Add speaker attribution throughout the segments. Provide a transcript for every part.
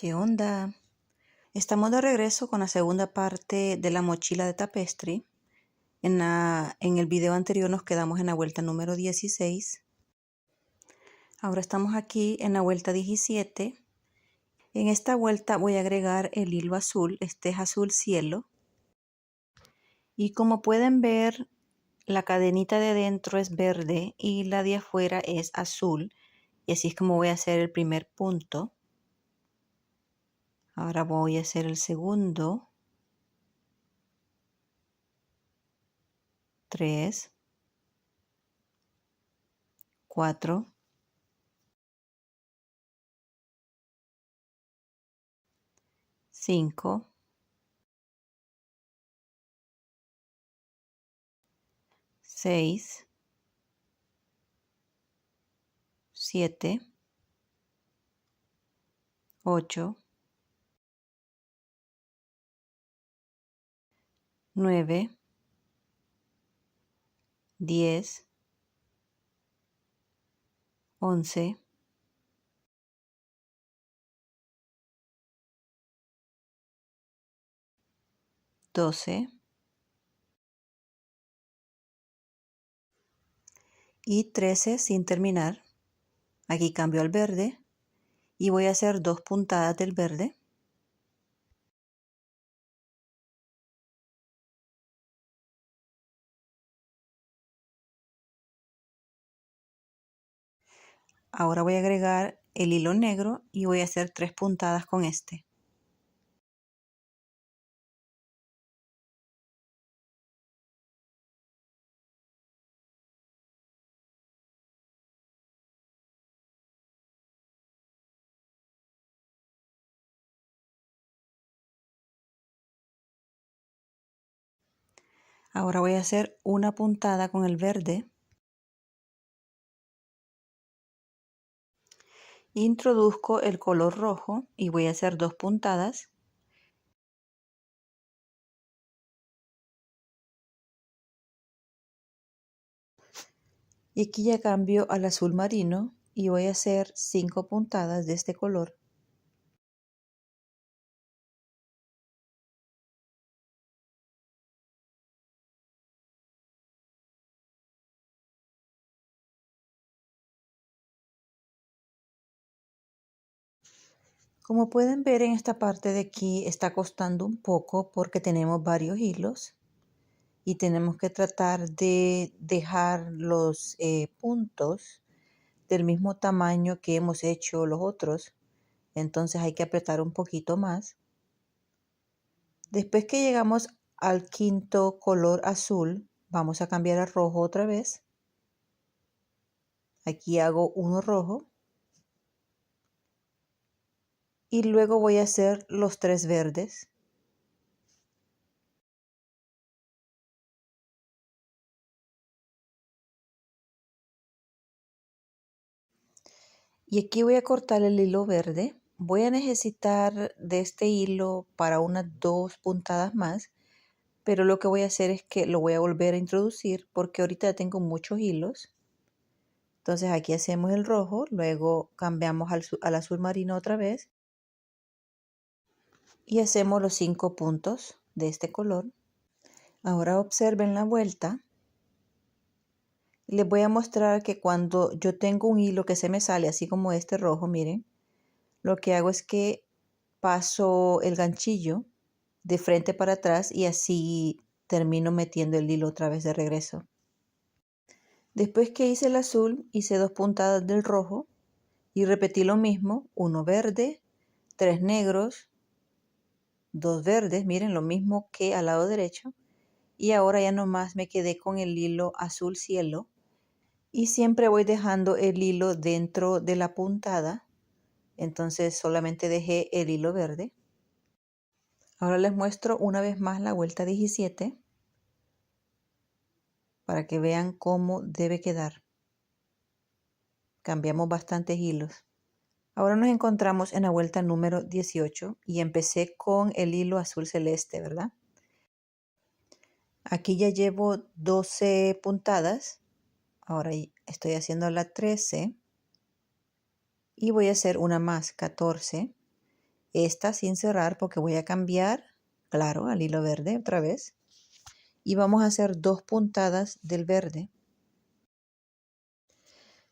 Speaker 1: ¿Qué onda? Estamos de regreso con la segunda parte de la mochila de Tapestry. En el video anterior nos quedamos en la vuelta número 16. Ahora estamos aquí en la vuelta 17. En esta vuelta voy a agregar el hilo azul. Este es azul cielo. Y como pueden ver, la cadenita de dentro es verde y la de afuera es azul. Y así es como voy a hacer el primer punto. Ahora voy a hacer el segundo. 3, 4, 5, 6, 7, 8, 9, 10, 11, 12 y 13 sin terminar. Aquí cambio al verde y voy a hacer 2 puntadas del verde. Ahora voy a agregar el hilo negro y voy a hacer 3 puntadas con este. Ahora voy a hacer una puntada con el verde. Introduzco el color rojo y voy a hacer 2 puntadas. Y aquí ya cambio al azul marino y voy a hacer 5 puntadas de este color. Como pueden ver, en esta parte de aquí está costando un poco porque tenemos varios hilos y tenemos que tratar de dejar los puntos del mismo tamaño que hemos hecho los otros. Entonces hay que apretar un poquito más. Después que llegamos al quinto color azul, vamos a cambiar a rojo otra vez. Aquí hago uno rojo. Y luego voy a hacer los 3 verdes. Y aquí voy a cortar el hilo verde. Voy a necesitar de este hilo para unas 2 puntadas más, pero lo que voy a hacer es que lo voy a volver a introducir porque ahorita tengo muchos hilos. Entonces aquí hacemos el rojo, luego cambiamos al azul marino otra vez y hacemos los 5 puntos de este color. Ahora observen la vuelta. Les voy a mostrar que cuando yo tengo un hilo que se me sale así como este rojo, miren, lo que hago es que paso el ganchillo de frente para atrás y así termino metiendo el hilo otra vez de regreso. Después que hice el azul, hice 2 puntadas del rojo y repetí lo mismo, uno verde, 3 negros, 2 verdes, miren lo mismo que al lado derecho. Y ahora ya nomás me quedé con el hilo azul cielo y siempre voy dejando el hilo dentro de la puntada. Entonces solamente dejé el hilo verde. Ahora les muestro una vez más la vuelta 17 para que vean cómo debe quedar. Cambiamos bastantes hilos. Ahora nos encontramos en la vuelta número 18 y empecé con el hilo azul celeste, ¿verdad? Aquí ya llevo 12 puntadas. Ahora estoy haciendo la 13 y voy a hacer una más, 14. esta sin cerrar porque voy a cambiar, claro, al hilo verde otra vez. Y vamos a hacer 2 puntadas del verde.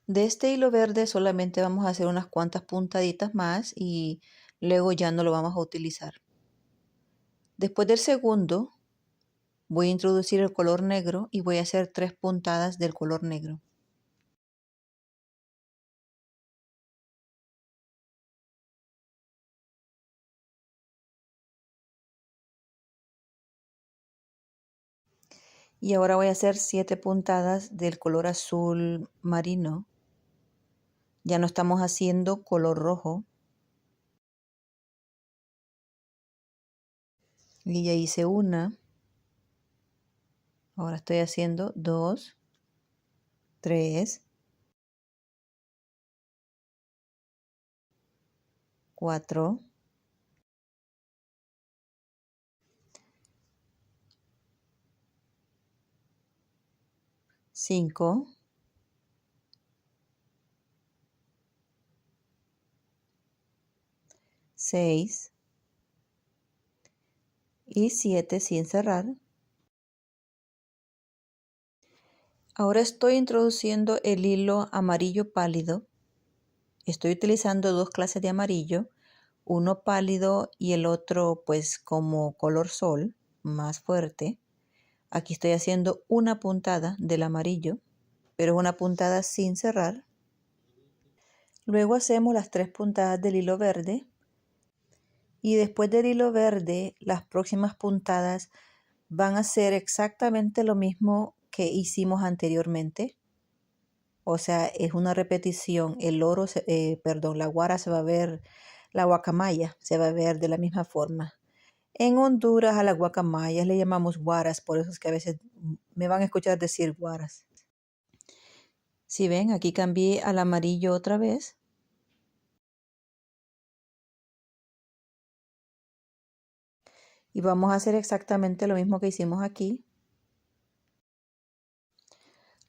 Speaker 1: De este hilo verde solamente vamos a hacer unas cuantas puntaditas más y luego ya no lo vamos a utilizar. Después del segundo voy a introducir el color negro y voy a hacer 3 puntadas del color negro. Y ahora voy a hacer 7 puntadas del color azul marino. Ya no estamos haciendo color rojo. Y ya hice una. Ahora estoy haciendo 2, 3, 4, 5, 6 y 7 sin cerrar. Ahora estoy introduciendo el hilo amarillo pálido. Estoy utilizando 2 clases de amarillo, uno pálido y el otro pues como color sol, más fuerte. Aquí estoy haciendo una puntada del amarillo, pero es una puntada sin cerrar. Luego hacemos las 3 puntadas del hilo verde. Y después del hilo verde, las próximas puntadas van a ser exactamente lo mismo que hicimos anteriormente. O sea, es una repetición. El oro, la guara se va a ver, la guacamaya se va a ver de la misma forma. En Honduras a las guacamayas le llamamos guaras, por eso es que a veces me van a escuchar decir guaras. Si ven, aquí cambié al amarillo otra vez. Y vamos a hacer exactamente lo mismo que hicimos aquí.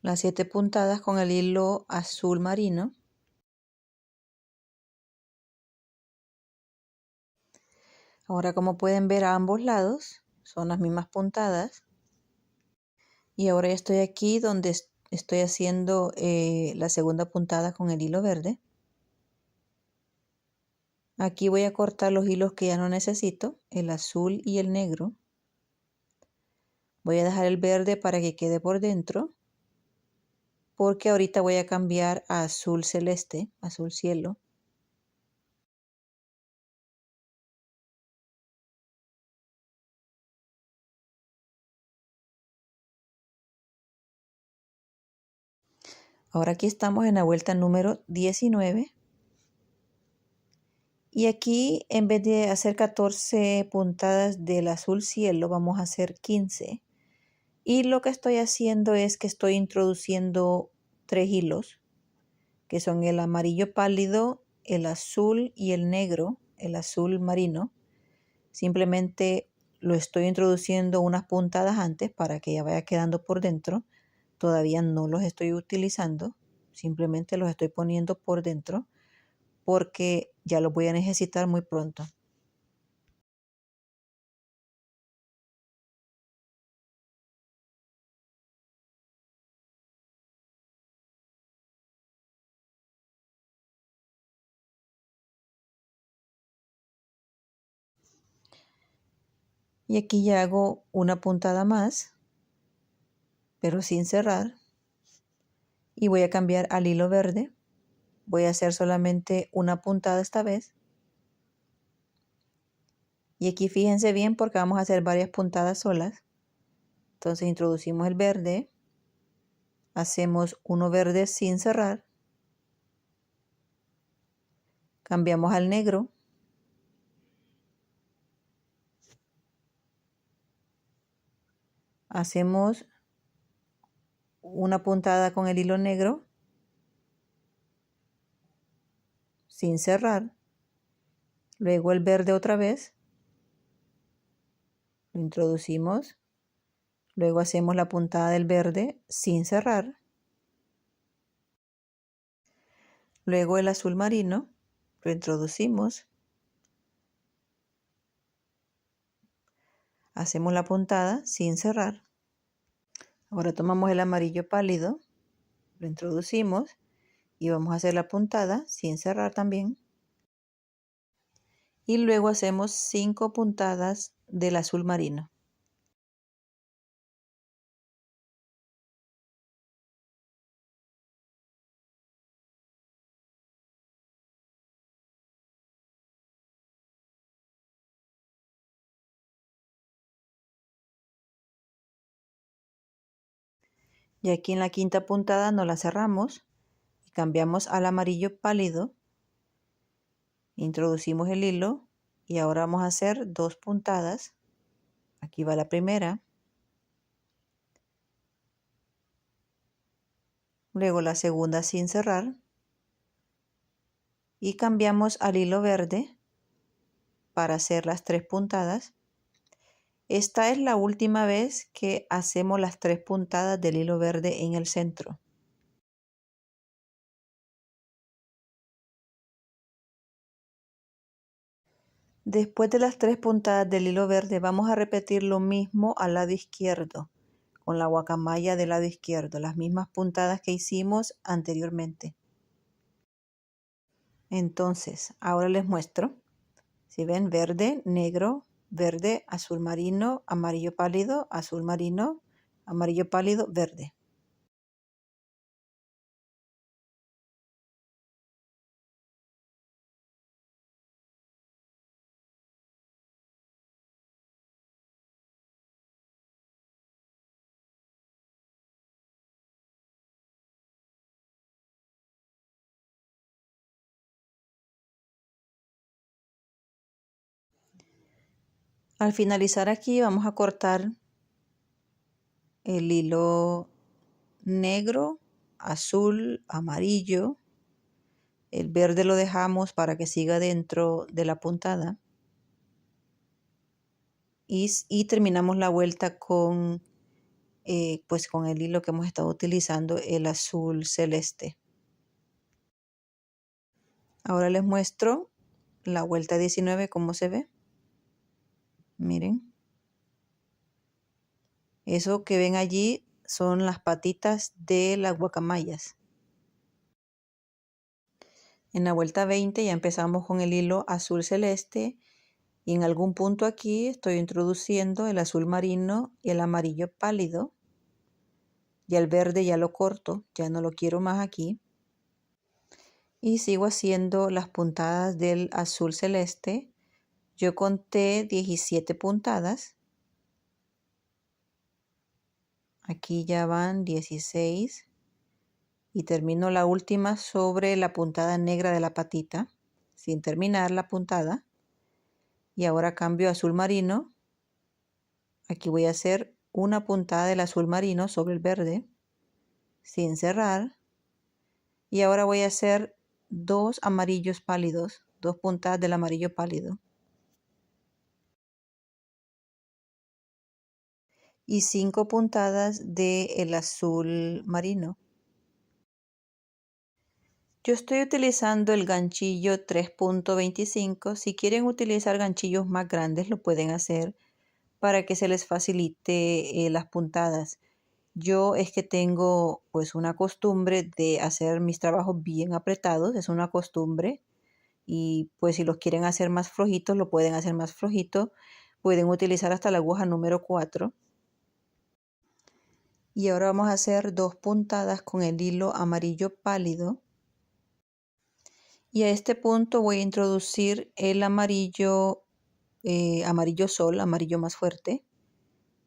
Speaker 1: Las 7 puntadas con el hilo azul marino. Ahora, como pueden ver a ambos lados, son las mismas puntadas. Y ahora estoy aquí donde estoy haciendo la segunda puntada con el hilo verde. Aquí voy a cortar los hilos que ya no necesito, el azul y el negro. Voy a dejar el verde para que quede por dentro, porque ahorita voy a cambiar a azul celeste, azul cielo. Ahora aquí estamos en la vuelta número 19. Y aquí en vez de hacer 14 puntadas del azul cielo, vamos a hacer 15. Y lo que estoy haciendo es que estoy introduciendo 3 hilos, que son el amarillo pálido, el azul y el negro, el azul marino. Simplemente lo estoy introduciendo unas puntadas antes para que ya vaya quedando por dentro. Todavía no los estoy utilizando, simplemente los estoy poniendo por dentro porque ya los voy a necesitar muy pronto. Y aquí ya hago una puntada más, pero sin cerrar. Y voy a cambiar al hilo verde. Voy a hacer solamente una puntada esta vez. Y aquí fíjense bien porque vamos a hacer varias puntadas solas. Entonces introducimos el verde. Hacemos uno verde sin cerrar. Cambiamos al negro. Hacemos una puntada con el hilo negro sin cerrar. Luego el verde otra vez. Lo introducimos. Luego hacemos la puntada del verde sin cerrar. Luego el azul marino. Lo introducimos. Hacemos la puntada sin cerrar. Ahora tomamos el amarillo pálido, lo introducimos y vamos a hacer la puntada sin cerrar también. Y luego hacemos 5 puntadas del azul marino. Y aquí en la quinta puntada no la cerramos y cambiamos al amarillo pálido. Introducimos el hilo y ahora vamos a hacer 2 puntadas. Aquí va la primera. Luego la segunda sin cerrar. Y cambiamos al hilo verde para hacer las 3 puntadas. Esta es la última vez que hacemos las 3 puntadas del hilo verde en el centro. Después de las 3 puntadas del hilo verde vamos a repetir lo mismo al lado izquierdo, con la guacamaya del lado izquierdo, las mismas puntadas que hicimos anteriormente. Entonces, ahora les muestro. Si ven, verde, negro, verde, azul marino, amarillo pálido, azul marino, amarillo pálido, verde. Al finalizar aquí vamos a cortar el hilo negro, azul, amarillo. El verde lo dejamos para que siga dentro de la puntada. Y terminamos la vuelta con, pues con el hilo que hemos estado utilizando, el azul celeste. Ahora les muestro la vuelta 19, cómo se ve. Miren. Eso que ven allí son las patitas de las guacamayas. En la vuelta 20 ya empezamos con el hilo azul celeste y en algún punto aquí estoy introduciendo el azul marino y el amarillo pálido. Y el verde ya lo corto, ya no lo quiero más aquí. Y sigo haciendo las puntadas del azul celeste. Yo conté 17 puntadas. Aquí ya van 16. Y termino la última sobre la puntada negra de la patita, sin terminar la puntada. Y ahora cambio a azul marino. Aquí voy a hacer una puntada del azul marino sobre el verde, sin cerrar. Y ahora voy a hacer 2 amarillos pálidos, 2 puntadas del amarillo pálido. Y 5 puntadas del azul marino. Yo estoy utilizando el ganchillo 3.25. Si quieren utilizar ganchillos más grandes, lo pueden hacer para que se les facilite las puntadas. Yo es que tengo pues una costumbre de hacer mis trabajos bien apretados, es una costumbre. Y pues si los quieren hacer más flojitos, lo pueden hacer más flojito. Pueden utilizar hasta la aguja número 4. Y ahora vamos a hacer 2 puntadas con el hilo amarillo pálido. Y a este punto voy a introducir el amarillo, amarillo sol, amarillo más fuerte.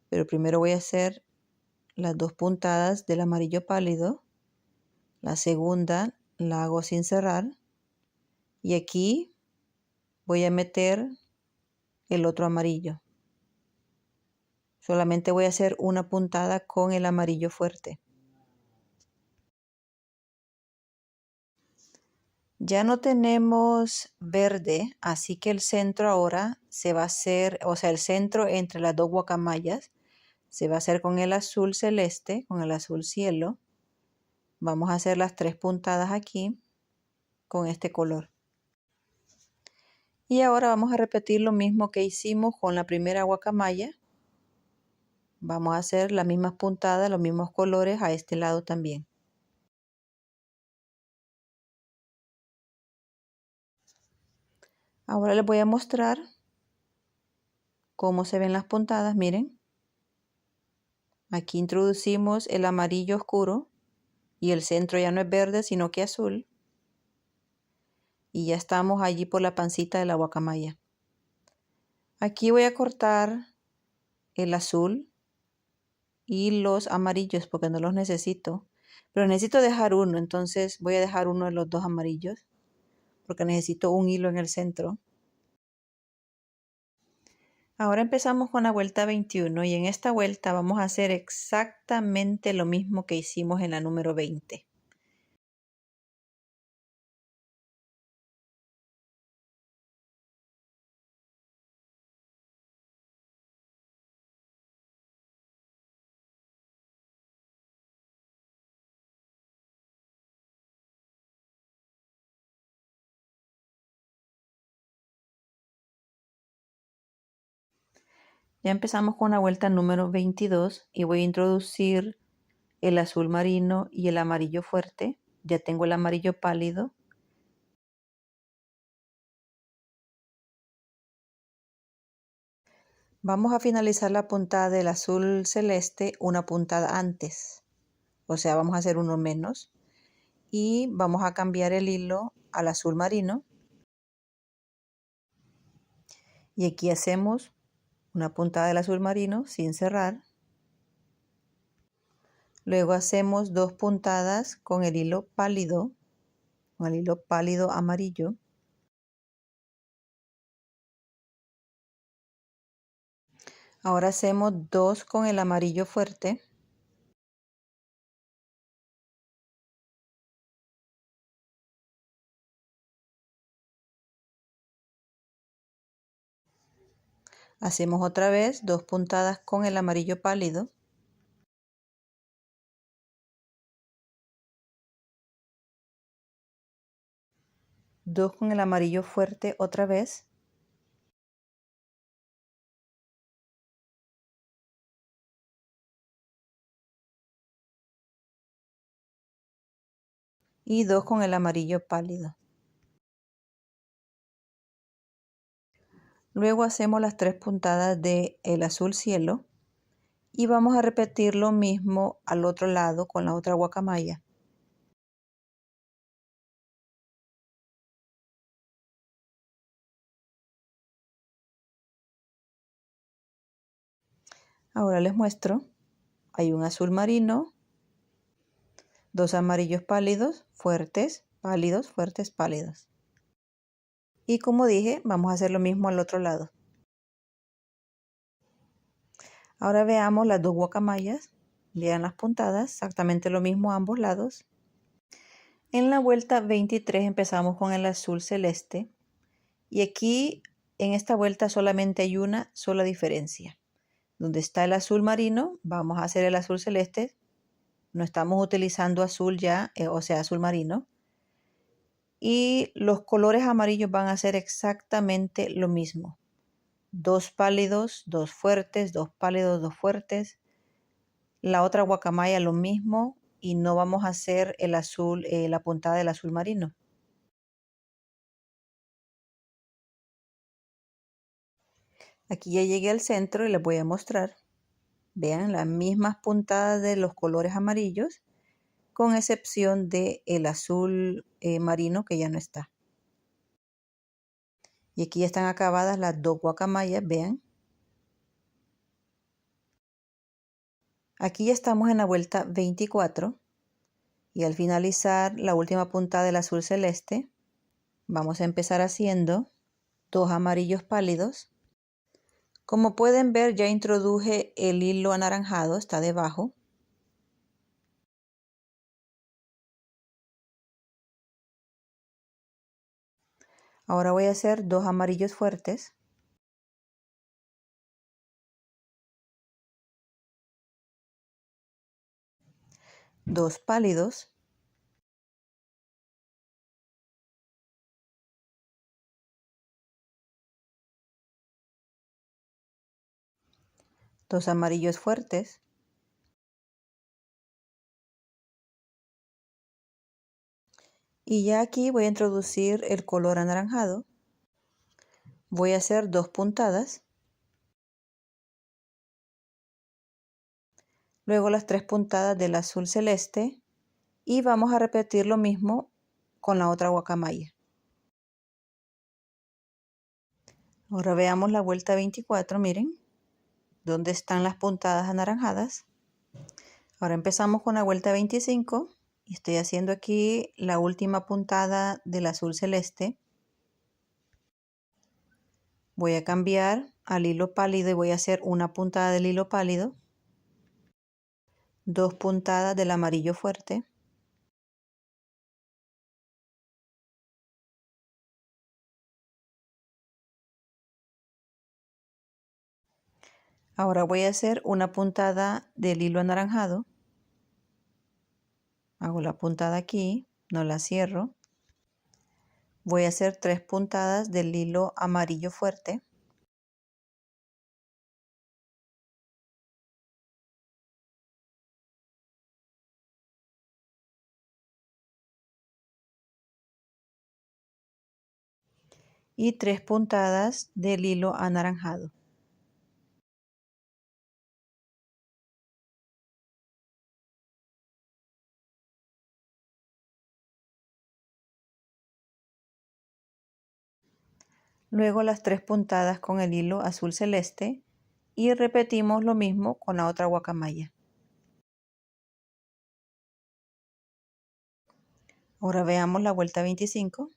Speaker 1: Pero primero voy a hacer las 2 puntadas del amarillo pálido. La segunda la hago sin cerrar. Y aquí voy a meter el otro amarillo. Solamente voy a hacer una puntada con el amarillo fuerte. Ya no tenemos verde, así que el centro ahora se va a hacer, o sea, el centro entre las 2 guacamayas se va a hacer con el azul celeste, con el azul cielo. Vamos a hacer las 3 puntadas aquí con este color. Y ahora vamos a repetir lo mismo que hicimos con la primera guacamaya. Vamos a hacer las mismas puntadas, los mismos colores a este lado también. Ahora les voy a mostrar cómo se ven las puntadas. Miren, aquí introducimos el amarillo oscuro y el centro ya no es verde sino que azul. Y ya estamos allí por la pancita de la guacamaya. Aquí voy a cortar el azul y los amarillos porque no los necesito. Pero necesito dejar uno, entonces voy a dejar uno de los dos amarillos porque necesito un hilo en el centro. Ahora empezamos con la vuelta 21 y en esta vuelta vamos a hacer exactamente lo mismo que hicimos en la número 20. Ya empezamos con la vuelta número 22 y voy a introducir el azul marino y el amarillo fuerte. Ya tengo el amarillo pálido. Vamos a finalizar la puntada del azul celeste una puntada antes. O sea, vamos a hacer uno menos. Y vamos a cambiar el hilo al azul marino. Y aquí hacemos una puntada del azul marino sin cerrar. Luego hacemos dos puntadas con el hilo pálido amarillo. Ahora hacemos dos con el amarillo fuerte. Hacemos otra vez dos puntadas con el amarillo pálido. Dos con el amarillo fuerte otra vez. Y dos con el amarillo pálido. Luego hacemos las tres puntadas del azul cielo y vamos a repetir lo mismo al otro lado con la otra guacamaya. Ahora les muestro. Hay un azul marino, dos amarillos pálidos, fuertes, pálidos, fuertes, pálidos. Y como dije, vamos a hacer lo mismo al otro lado. Ahora veamos las dos guacamayas. Vean las puntadas, exactamente lo mismo a ambos lados. En la vuelta 23 empezamos con el azul celeste. Y aquí, en esta vuelta, solamente hay una sola diferencia. Donde está el azul marino, vamos a hacer el azul celeste. No estamos utilizando azul ya, o sea, azul marino. Y los colores amarillos van a ser exactamente lo mismo. Dos pálidos, dos fuertes, dos pálidos, dos fuertes. La otra guacamaya lo mismo y no vamos a hacer el azul, la puntada del azul marino. Aquí ya llegué al centro y les voy a mostrar. Vean las mismas puntadas de los colores amarillos, con excepción de el azul marino que ya no está. Y aquí ya están acabadas las dos guacamayas, vean. Aquí ya estamos en la vuelta 24 y al finalizar la última puntada del azul celeste, vamos a empezar haciendo dos amarillos pálidos. Como pueden ver, ya introduje el hilo anaranjado, está debajo. Ahora voy a hacer dos amarillos fuertes. Dos pálidos. 2 amarillos fuertes, y ya aquí voy a introducir el color anaranjado. Voy a hacer 2 puntadas, luego las 3 puntadas del azul celeste y vamos a repetir lo mismo con la otra guacamaya. Ahora veamos la vuelta 24, miren, dónde están las puntadas anaranjadas. Ahora empezamos con la vuelta 25 y estoy haciendo aquí la última puntada del azul celeste. Voy a cambiar al hilo pálido y voy a hacer una puntada del hilo pálido, 2 puntadas del amarillo fuerte, ahora voy a hacer una puntada del hilo anaranjado, hago la puntada aquí, no la cierro, voy a hacer 3 puntadas del hilo amarillo fuerte, y 3 puntadas del hilo anaranjado. Luego las 3 puntadas con el hilo azul celeste y repetimos lo mismo con la otra guacamaya. Ahora veamos la vuelta 25.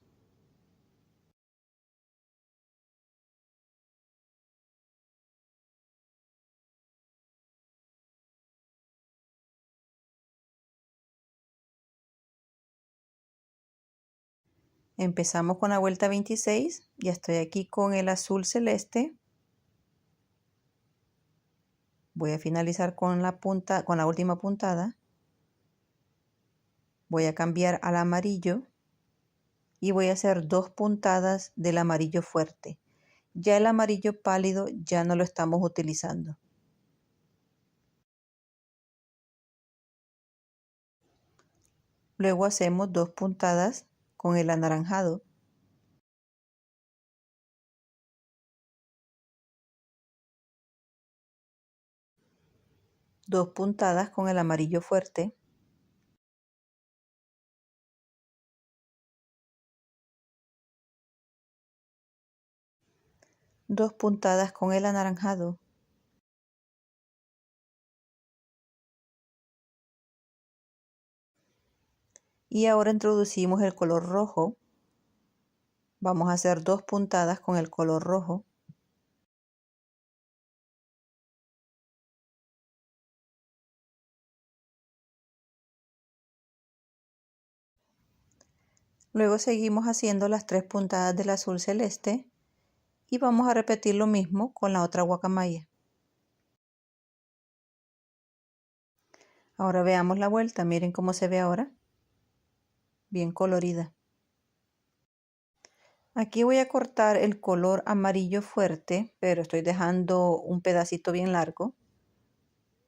Speaker 1: Empezamos con la vuelta 26, ya estoy aquí con el azul celeste. Voy a finalizar con la última puntada. Voy a cambiar al amarillo y voy a hacer 2 puntadas del amarillo fuerte. Ya el amarillo pálido ya no lo estamos utilizando. Luego hacemos 2 puntadas con el anaranjado. Dos puntadas con el amarillo fuerte. Dos puntadas con el anaranjado. Y ahora introducimos el color rojo. Vamos a hacer 2 puntadas con el color rojo. Luego seguimos haciendo las 3 puntadas del azul celeste y vamos a repetir lo mismo con la otra guacamaya. Ahora veamos la vuelta, miren cómo se ve ahora, bien colorida. Aquí voy a cortar el color amarillo fuerte, pero estoy dejando un pedacito bien largo.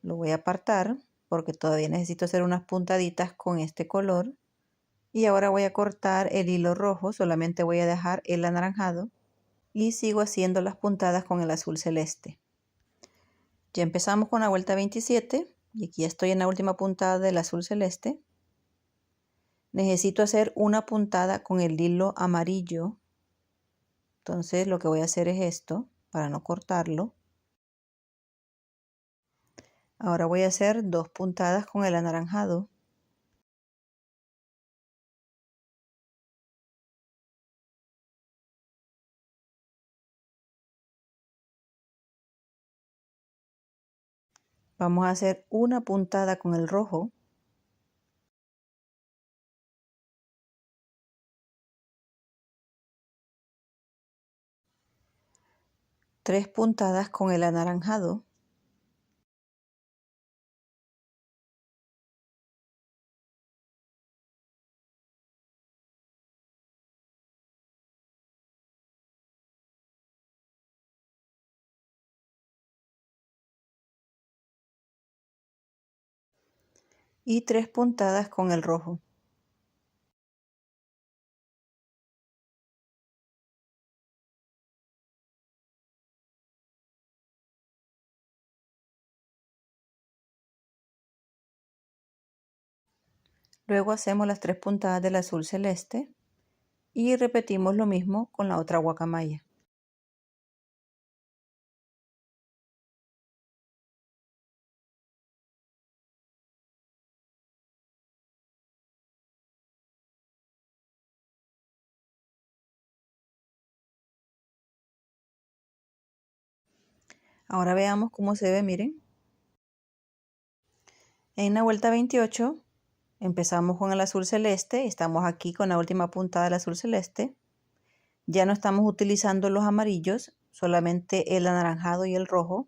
Speaker 1: Lo voy a apartar porque todavía necesito hacer unas puntaditas con este color. Y ahora voy a cortar el hilo rojo, solamente voy a dejar el anaranjado y sigo haciendo las puntadas con el azul celeste. Ya empezamos con la vuelta 27 y aquí estoy en la última puntada del azul celeste. Necesito hacer una puntada con el hilo amarillo. Entonces lo que voy a hacer es esto para no cortarlo. Ahora voy a hacer 2 puntadas con el anaranjado. Vamos a hacer una puntada con el rojo. Tres puntadas con el anaranjado. y 3 puntadas con el rojo. Luego hacemos las 3 puntadas del azul celeste y repetimos lo mismo con la otra guacamaya. Ahora veamos cómo se ve, miren. En la vuelta 28 empezamos con el azul celeste, estamos aquí con la última puntada del azul celeste. Ya no estamos utilizando los amarillos, solamente el anaranjado y el rojo.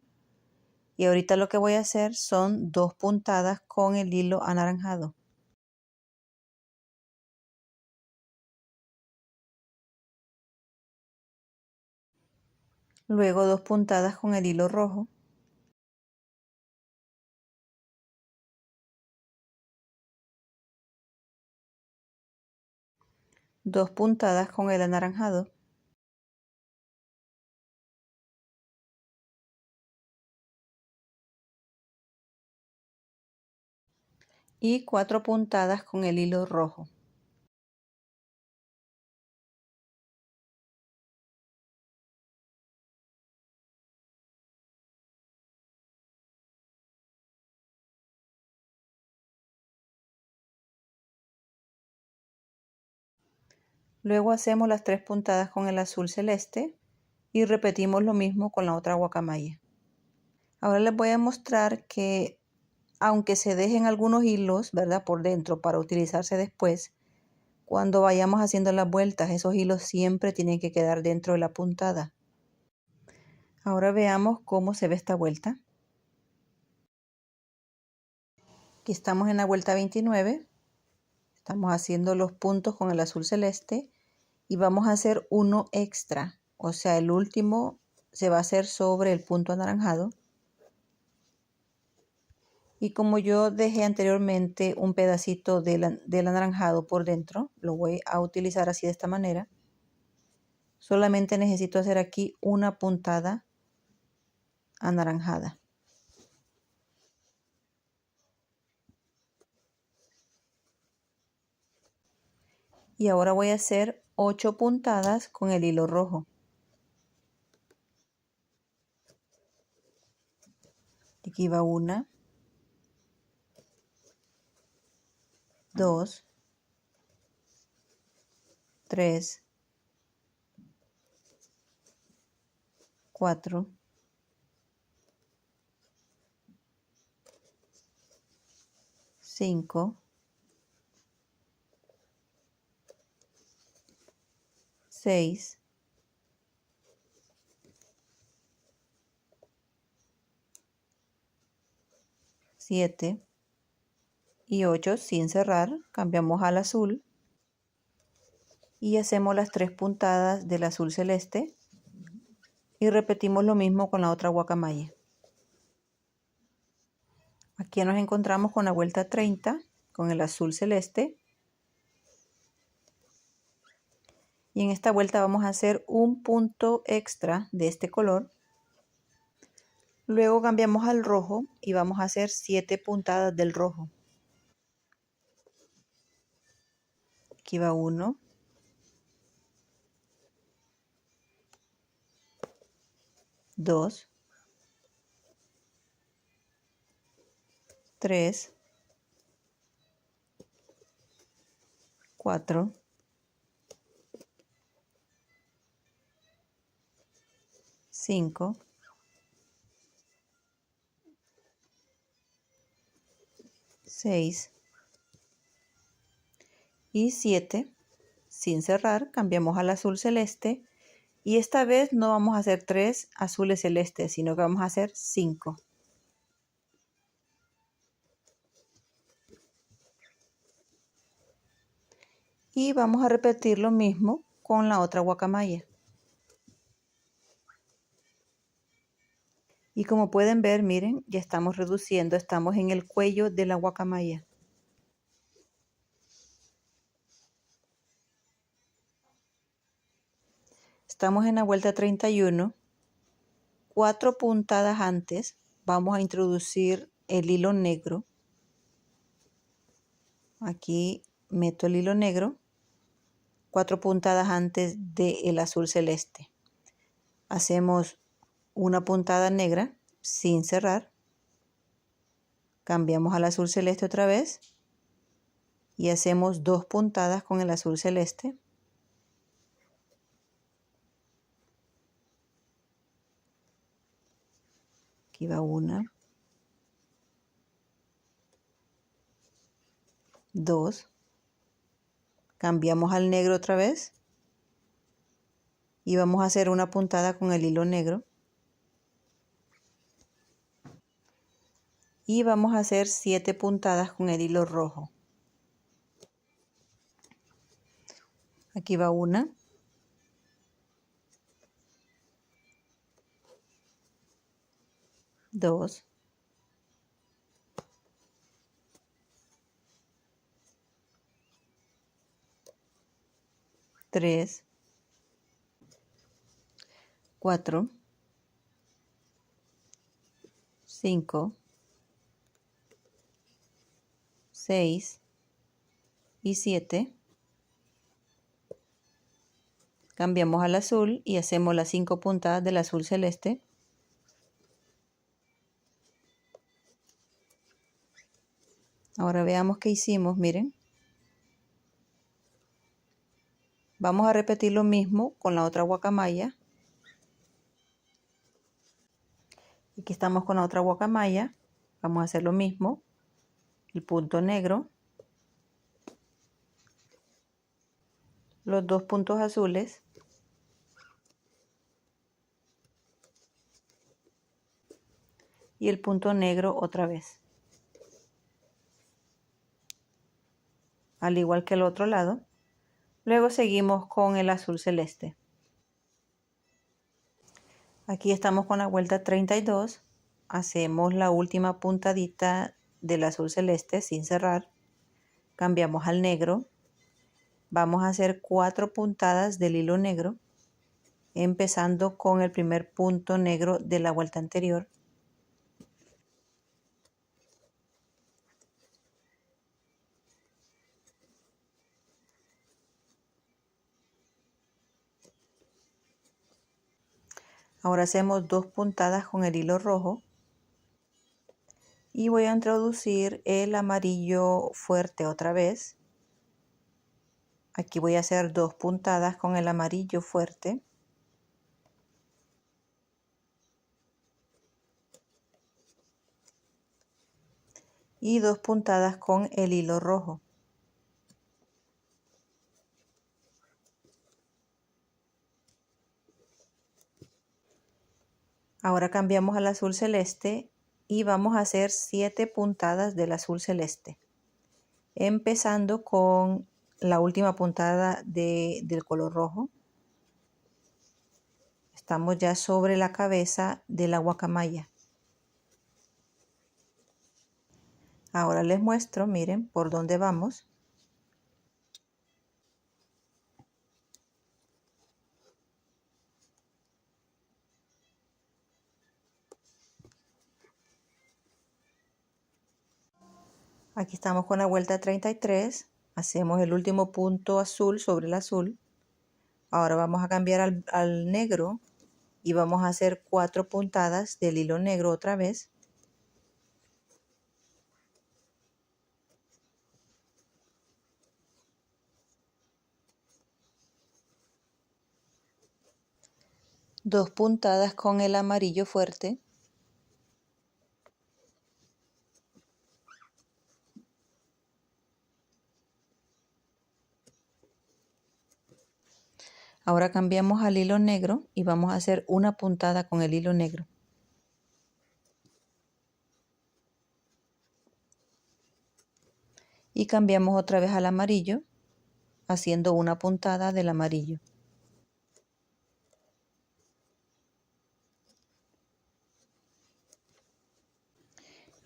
Speaker 1: Y ahorita lo que voy a hacer son 2 puntadas con el hilo anaranjado. Luego 2 puntadas con el hilo rojo. Dos puntadas con el anaranjado. Y 4 puntadas con el hilo rojo. Luego hacemos las 3 puntadas con el azul celeste y repetimos lo mismo con la otra guacamaya. Ahora les voy a mostrar que aunque se dejen algunos hilos, ¿verdad?, por dentro para utilizarse después, cuando vayamos haciendo las vueltas, esos hilos siempre tienen que quedar dentro de la puntada. Ahora veamos cómo se ve esta vuelta. Aquí estamos en la vuelta 29. Estamos haciendo los puntos con el azul celeste y vamos a hacer uno extra. O sea, el último se va a hacer sobre el punto anaranjado. Y como yo dejé anteriormente un pedacito del anaranjado por dentro, lo voy a utilizar así de esta manera. Solamente necesito hacer aquí una puntada anaranjada. Y ahora voy a hacer 8 puntadas con el hilo rojo. Aquí va 1, 2, 3, 4, 5, 6, 7 y 8 sin cerrar. Cambiamos al azul y hacemos las 3 puntadas del azul celeste y repetimos lo mismo con la otra guacamaya. Aquí nos encontramos con la vuelta 30 con el azul celeste y en esta vuelta vamos a hacer un punto extra de este color. Luego cambiamos al rojo y vamos a hacer 7 puntadas del rojo. Aquí va 1, 2, 3, 4, 5, 6 y 7. Sin cerrar, cambiamos al azul celeste y esta vez no vamos a hacer 3 azules celestes, sino que vamos a hacer 5. Y vamos a repetir lo mismo con la otra guacamaya. Y como pueden ver, miren, ya estamos reduciendo, estamos en el cuello de la guacamaya. Estamos en la vuelta 31. 4 puntadas antes vamos a introducir el hilo negro. Aquí meto el hilo negro 4 puntadas antes del azul celeste. Hacemos una puntada negra sin cerrar. Cambiamos al azul celeste otra vez y hacemos 2 puntadas con el azul celeste. Aquí va una, 2. Cambiamos al negro otra vez y vamos a hacer una puntada con el hilo negro. Y vamos a hacer 7 puntadas con el hilo rojo. Aquí va una, 2, 3, 4, 5, 6 y 7. Cambiamos al azul y hacemos las 5 puntadas del azul celeste. Ahora veamos qué hicimos, miren. Vamos a repetir lo mismo con la otra guacamaya. Aquí estamos con la otra guacamaya. Vamos a hacer lo mismo. El punto negro. Los 2 puntos azules. Y el punto negro otra vez. Al igual que el otro lado. Luego seguimos con el azul celeste. Aquí estamos con la vuelta 32. Hacemos la última puntadita del azul celeste sin cerrar. Cambiamos al negro. Vamos a hacer 4 puntadas del hilo negro, empezando con el primer punto negro de la vuelta anterior. Ahora hacemos 2 puntadas con el hilo rojo y voy a introducir el amarillo fuerte otra vez. Aquí voy a hacer 2 puntadas con el amarillo fuerte. Y 2 puntadas con el hilo rojo. Ahora cambiamos al azul celeste y vamos a hacer 7 puntadas del azul celeste, empezando con la última puntada del color rojo. Estamos ya sobre la cabeza de la guacamaya. Ahora les muestro, miren, por dónde vamos. Aquí estamos con la vuelta 33. Hacemos el último punto azul sobre el azul. Ahora vamos a cambiar al negro y vamos a hacer 4 puntadas del hilo negro otra vez. Dos puntadas con el amarillo fuerte. Ahora cambiamos al hilo negro y vamos a hacer una puntada con el hilo negro. Y cambiamos otra vez al amarillo, haciendo una puntada del amarillo.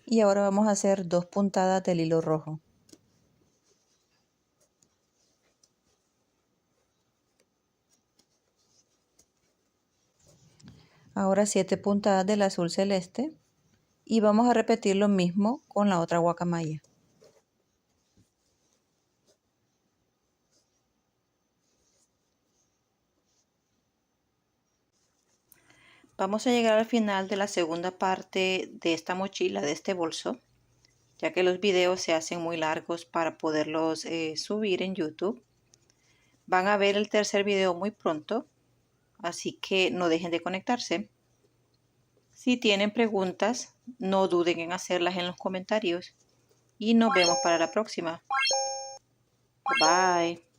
Speaker 1: Y ahora vamos a hacer 2 puntadas del hilo rojo. Ahora 7 puntadas del azul celeste y vamos a repetir lo mismo con la otra guacamaya. Vamos a llegar al final de la segunda parte de esta mochila, de este bolso, ya que los videos se hacen muy largos para poderlos subir en YouTube. Van a ver el tercer video muy pronto, así que no dejen de conectarse. Si tienen preguntas, no duden en hacerlas en los comentarios y nos vemos para la próxima. Bye.